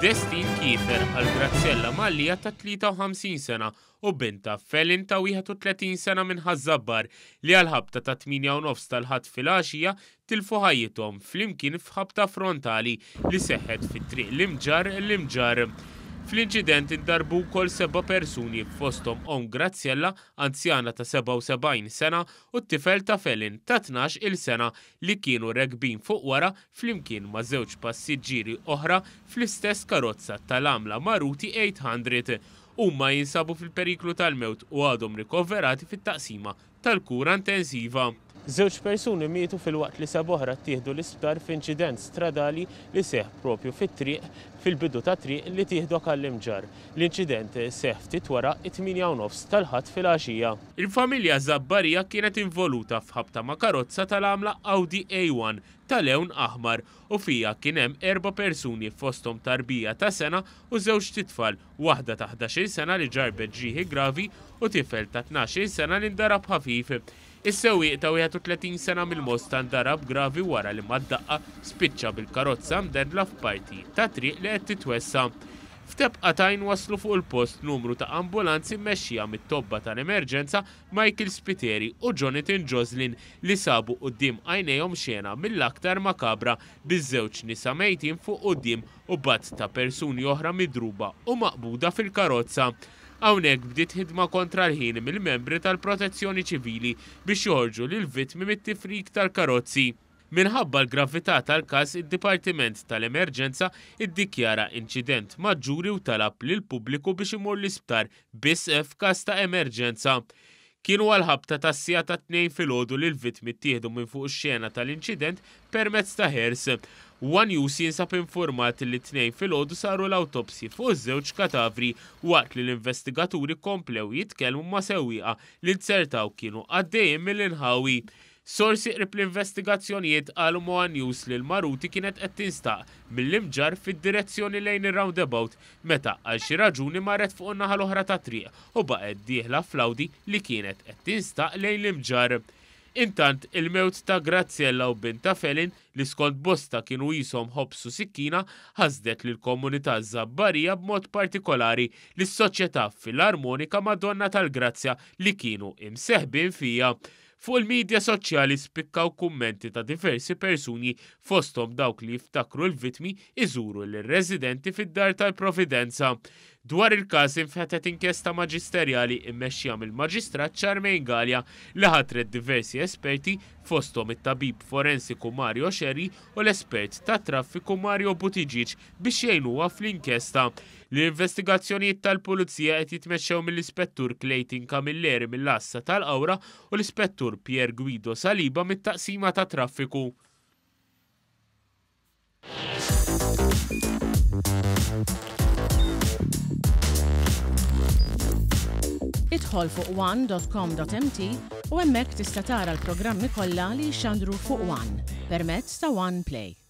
Destin Kiefer għal Graziella Mallija ta' 53 sena u binta Felin ta' 31 sena minn Ħażabbar li għal ħabta ta' 8:30 tal-ħadd filgħaxija tilfu ħajjithom flimkien f'ħabta frontali li seħħet fit-triq l-Imġar. Fl-inċident indarbu wkoll 7 persuni fosthom Graziella, anzjana ta' 77 sena, u t-tifel ta' Felin ta' 12 sena li kienu regbin fuq wara flimkien ma' żewġ passiġġieri oħra fl-istess karozza tal-għamla Maruti 800. Huma jinsabu fil-periklu tal-mewt u għadhom rikoverati fit-taqsima tal-kura intensiva. Żewġ persuni mietu fil-waqt li 7 oħra ttieħdu l-isptar f'inċident stradali li seħħ propju fit-triq fil-bidu ta' triq li tieħdok għall-Imġar. L-inċident seħħ ftit wara 8:30 tal-ħadd filgħaxija. Il-familja Żabbarija kienet involuta f'ħabta ma' karozza tal-għamla Audi A1 tal-lewn aħmar u fija kien hemm 4 persuni fosthom tarbija ta' sena u żewġ titfal, waħda ta' 11 sena li ġarbet ġrieħi gravi u tifel ta' 12 sena li ndarab ħafif. Is-sewwieq ta' 31 sena mill-Mosta ndarab gravi wara li mad-daqqa spiċċa bil-karozza mdedla f'parti ta' triq li qed titwessa. F'tebqatajn waslu fuq il-post numru ta' ambulanzi mmexxija mit-tobba tal-emerġenza Michael Spiteri u Jonathan Joslin li sabu quddiem għajnejhom xena mill-aktar makabra biż-żewġ nisa mejtin fuq quddiem u bazz ta' persuni oħra midruba u maqbuda fil-karozza. Hawnhekk bdiet ħidma kontra l-ħin mill-membri tal-Protezzjoni Ċivili biex joħorġu lil vittmi mit-tifrik tal-karozzi. Minħabba l-gravità tal-każ, id-Dipartiment tal-Emerġenza iddikjara inċident maġġuri u talab lil pubbliku biex imur l-isptar biss f'każ ta' emerġenza. Kienu għal-ħabta tas-sija ta' 2 filgħodu li l-vittmi ttieħdu minn fuq ix-xena tal-inċident permezz ta' ħers. One News jinsab informat li 2 filgħodu saru l-awtopsi fuq iż-żewġ kadavri waqt li l-investigaturi komplew jitkellmu ma' sewwieqa li nsertaw kienu għaddejjin mill-inħawi. Sorsi qrib l-investigazzjonijiet qalu ma' News li l-Maruti kienet qed tinstaq mill-Imġar fid-direzzjoni lejn ir-roundabout meta għal xi raġuni marret fuq in-naħa l-oħra ta' triq u baqgħet dieħla fl-Audi li kienet qed tinstaq lejn l-Imġar. Intant il-mewt ta' Graziella u binta Felin li skont bosta kienu jisom ħobsu sikkina ħasdet lil komunità Żabbarija b'mod partikolari li s-soċjetà fil-armonika Madonna tal-Grazzja li kienu imseħbin fija. Fuq il-medja soċjali spikkaw kummenti ta' diversi persuni fosthom dawk li jiftakru l-vittmi iżuru l-residenti fid-dar tal-Providenza. Dwar il-każ infetħet inkjesta maġisterjali immexxija mill-Maġistrat Charmaine Gallia li ħatret diversi esperti fosthom it-tabib forensiku Mario Xerri u l-espert tat traffiku Mario Buttigieg biex jgħinuha fl-inkjesta. L-investigazzjonijiet tal-Pulizija qed jitmexxew mill-Ispettur Clayton Camilleri mill-Assa tal-Awra u l-Ispettur Pier Guido Saliba mit-Taqsima ta' Traffiku. Idħol fuq one.com.mt u hemmhekk tista' tara l-programmi kollha li jxandru fuq One permezz ta' One Play.